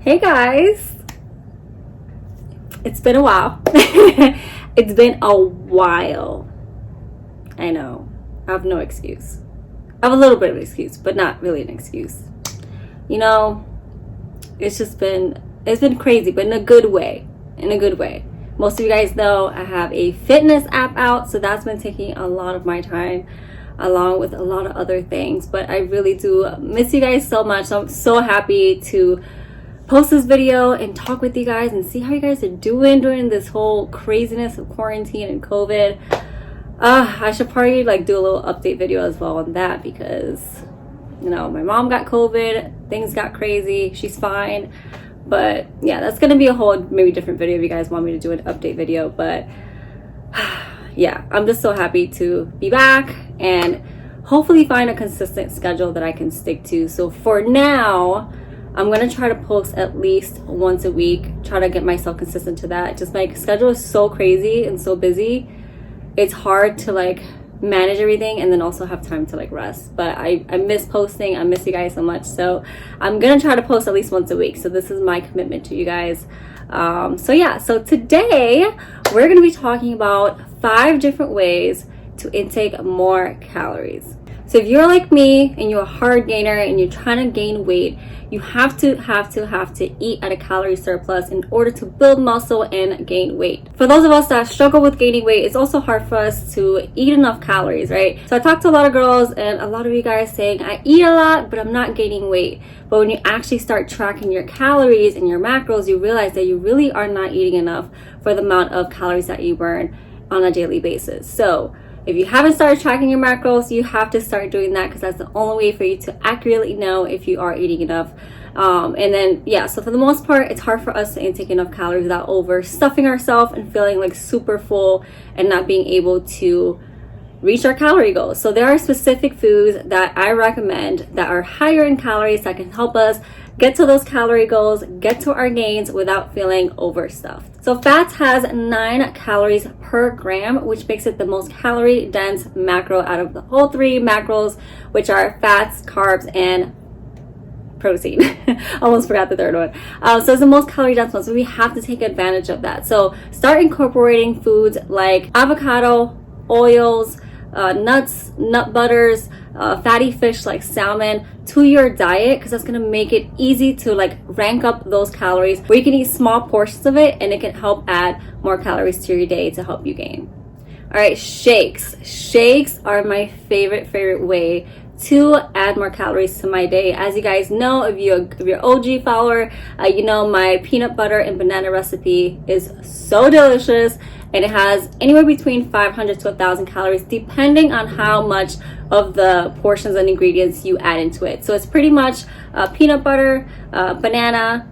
Hey guys, it's been a while. It's been a while. I know. I have no excuse. I have a little bit of an excuse, but not really an excuse. You know, it's been crazy, but in a good way. In a good way. Most of you guys know I have a fitness app out, so that's been taking a lot of my time, along with a lot of other things. But I really do miss you guys so much. So I'm so happy to post this video and talk with you guys and see how you guys are doing during this whole craziness of quarantine and COVID. I should probably do a little update video as well on that, because you know, my mom got COVID, things got crazy, she's fine. But yeah, that's gonna be a whole maybe different video if you guys want me to do an update video. But yeah, I'm just so happy to be back and hopefully find a consistent schedule that I can stick to. So for now, I'm gonna try to post at least once a week, try to get myself consistent to that. Just my schedule is so crazy and so busy, it's hard to manage everything and then also have time to rest. But I miss posting. I miss you guys so much, so I'm gonna try to post at least once a week. So this is my commitment to you guys. So today we're gonna be talking about 5 different ways to intake more calories. So if you're like me and you're a hard gainer and you're trying to gain weight, you have to eat at a calorie surplus in order to build muscle and gain weight. For those of us that struggle with gaining weight, it's also hard for us to eat enough calories, right? So I talked to a lot of girls and a lot of you guys saying, I eat a lot, but I'm not gaining weight. But when you actually start tracking your calories and your macros, you realize that you really are not eating enough for the amount of calories that you burn on a daily basis. So if you haven't started tracking your macros, you have to start doing that, because that's the only way for you to accurately know if you are eating enough. So for the most part, it's hard for us to intake enough calories without overstuffing ourselves and feeling super full and not being able to reach our calorie goals. So there are specific foods that I recommend that are higher in calories that can help us get to those calorie goals, get to our gains without feeling overstuffed. So fats has 9 calories per gram, which makes it the most calorie dense macro out of the whole 3 macros, which are fats, carbs, and protein. Almost forgot the third one. So it's the most calorie dense one, so we have to take advantage of that. So start incorporating foods like avocado, oils, nuts, nut butters, fatty fish like salmon to your diet, because that's going to make it easy to rank up those calories, where you can eat small portions of it and it can help add more calories to your day to help you gain. All right, shakes are my favorite way to add more calories to my day. As you guys know, if you're OG follower, you know my peanut butter and banana recipe is so delicious, and it has anywhere between 500 to 1,000 calories depending on how much of the portions and ingredients you add into it. So it's pretty much peanut butter, banana,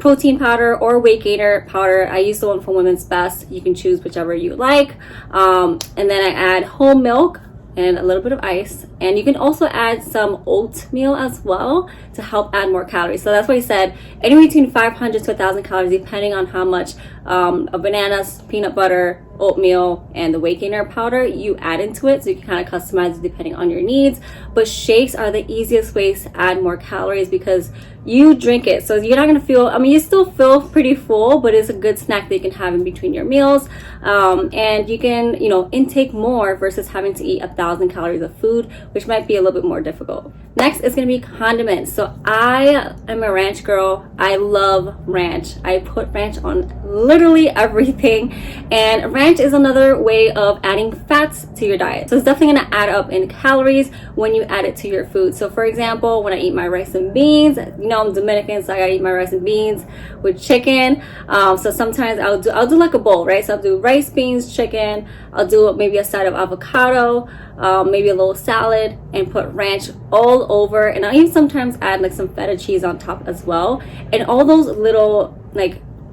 protein powder, or weight gainer powder. I use the one from Women's Best. You can choose whichever you like. And then I add whole milk and a little bit of ice, and you can also add some oatmeal as well to help add more calories. So that's why I said anywhere between 500 to 1,000 calories depending on how much of bananas, peanut butter, oatmeal, and the weight gainer powder you add into it. So you can kind of customize it depending on your needs. But shakes are the easiest ways to add more calories, because you drink it, so you're not going to feel, you still feel pretty full, but it's a good snack that you can have in between your meals. And you can intake more versus having to eat 1,000 calories of food, which might be a little bit more difficult. Next is going to be condiments. So I am a ranch girl. I love ranch. I put ranch on literally everything, and ranch is another way of adding fats to your diet. So it's definitely going to add up in calories when you add it to your food. So for example, when I eat my rice and beans, I'm Dominican, so I gotta eat my rice and beans with chicken. So sometimes I'll do a bowl, right? So I'll do rice, beans, chicken. I'll do maybe a side of avocado, maybe a little salad, and put ranch all over. And I'll even sometimes add some feta cheese on top as well. And all those little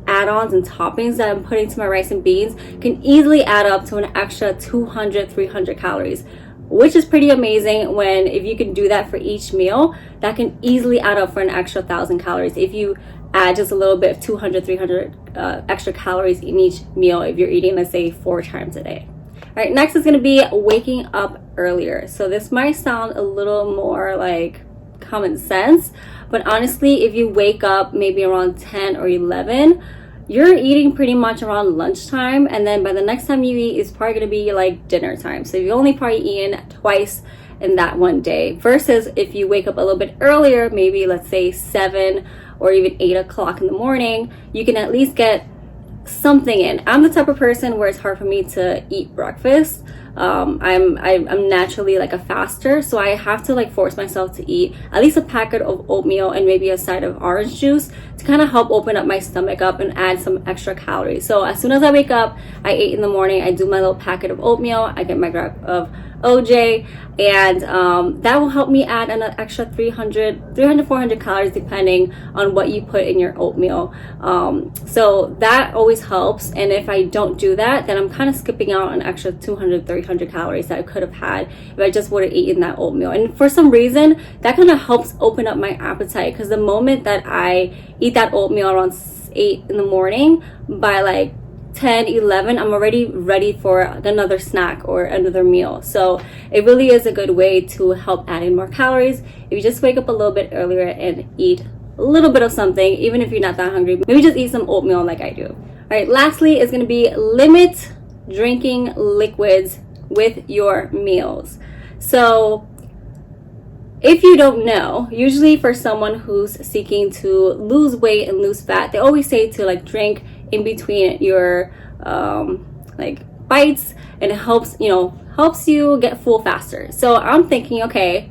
add-ons and toppings that I'm putting to my rice and beans can easily add up to an extra 200-300 calories, which is pretty amazing. If you can do that for each meal, that can easily add up for an extra 1,000 calories if you add just a little bit of 200-300 extra calories in each meal if you're eating, let's say, 4 times a day. All right, next is going to be waking up earlier. So this might sound a little more common sense, But honestly, if you wake up maybe around 10 or 11, you're eating pretty much around lunchtime, and then by the next time you eat, it's probably going to be like dinner time. So you only probably eaten twice in that one day, versus if you wake up a little bit earlier, maybe let's say 7 or even 8 o'clock in the morning, you can at least get something in. I'm the type of person where it's hard for me to eat breakfast. I'm naturally like a faster, so I have to like force myself to eat at least a packet of oatmeal and maybe a side of orange juice to kind of help open up my stomach up and add some extra calories. So as soon as I wake up, I ate in the morning, I do my little packet of oatmeal, I get my grab of OJ, and that will help me add an extra 300 400 calories depending on what you put in your oatmeal. So that always helps, and if I don't do that, then I'm kind of skipping out an extra 200 300 calories that I could have had if I just would have eaten that oatmeal. And for some reason, that kind of helps open up my appetite, because the moment that I eat that oatmeal around 8 in the morning, by like 10 11 I'm already ready for another snack or another meal. So it really is a good way to help add in more calories if you just wake up a little bit earlier and eat a little bit of something, even if you're not that hungry. Maybe just eat some oatmeal like I do. All right, lastly is going to be limit drinking liquids with your meals. So if you don't know, usually for someone who's seeking to lose weight and lose fat, they always say to like drink in between your like bites, and it helps you get full faster. So I'm thinking, okay,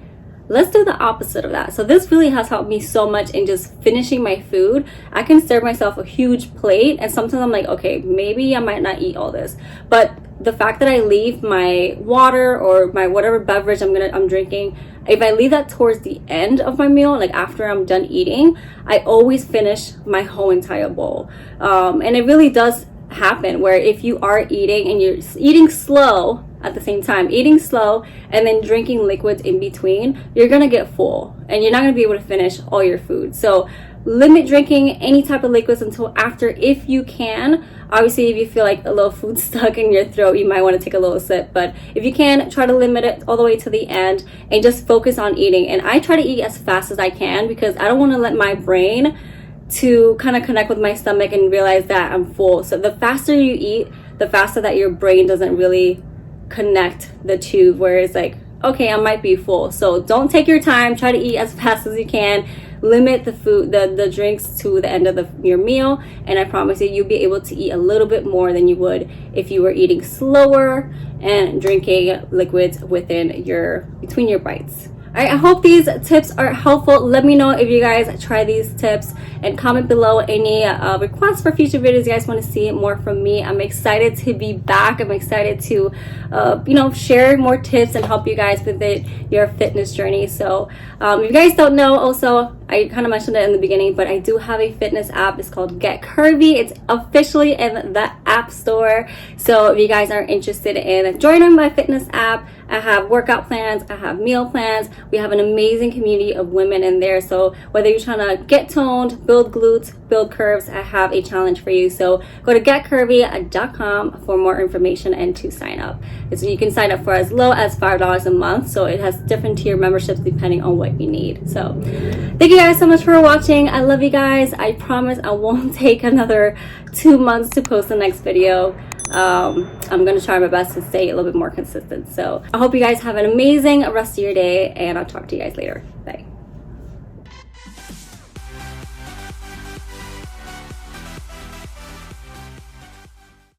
let's do the opposite of that. So this really has helped me so much in just finishing my food. I can serve myself a huge plate, and sometimes I'm like, okay, maybe I might not eat all this, but the fact that I leave my water or my whatever beverage I'm drinking, if I leave that towards the end of my meal, like after I'm done eating, I always finish my whole entire bowl. And it really does happen where if you are eating and you're eating slow at the same time, eating slow and then drinking liquids in between, you're gonna get full and you're not gonna be able to finish all your food. So limit drinking any type of liquids until after, if you can. Obviously, if you feel like a little food stuck in your throat, you might want to take a little sip, but if you can, try to limit it all the way to the end and just focus on eating. And I try to eat as fast as I can, because I don't want to let my brain to kind of connect with my stomach and realize that I'm full. So the faster you eat, the faster that your brain doesn't really connect the two, where it's like, okay, I might be full. So don't take your time, try to eat as fast as you can. Limit the food, the drinks to the end of your meal, and I promise you, you'll be able to eat a little bit more than you would if you were eating slower and drinking liquids between your bites. All right, I hope these tips are helpful. Let me know if you guys try these tips, and comment below any requests for future videos you guys want to see more from me. I'm excited to be back. I'm excited to share more tips and help you guys with your fitness journey. So if you guys don't know, also I kind of mentioned it in the beginning, but I do have a fitness app. It's called Get Curvy. It's officially in the App Store. So if you guys are interested in joining my fitness app, I have workout plans, I have meal plans. We have an amazing community of women in there. So whether you're trying to get toned, build glutes, build curves, I have a challenge for you. So go to getcurvy.com for more information and to sign up. So you can sign up for as low as $5 a month. So it has different tier memberships depending on what you need. So thank you guys so much for watching. I love you guys. I promise I won't take another 2 months to post the next video. I'm gonna try my best to stay a little bit more consistent. So I hope you guys have an amazing rest of your day, and I'll talk to you guys later. Bye.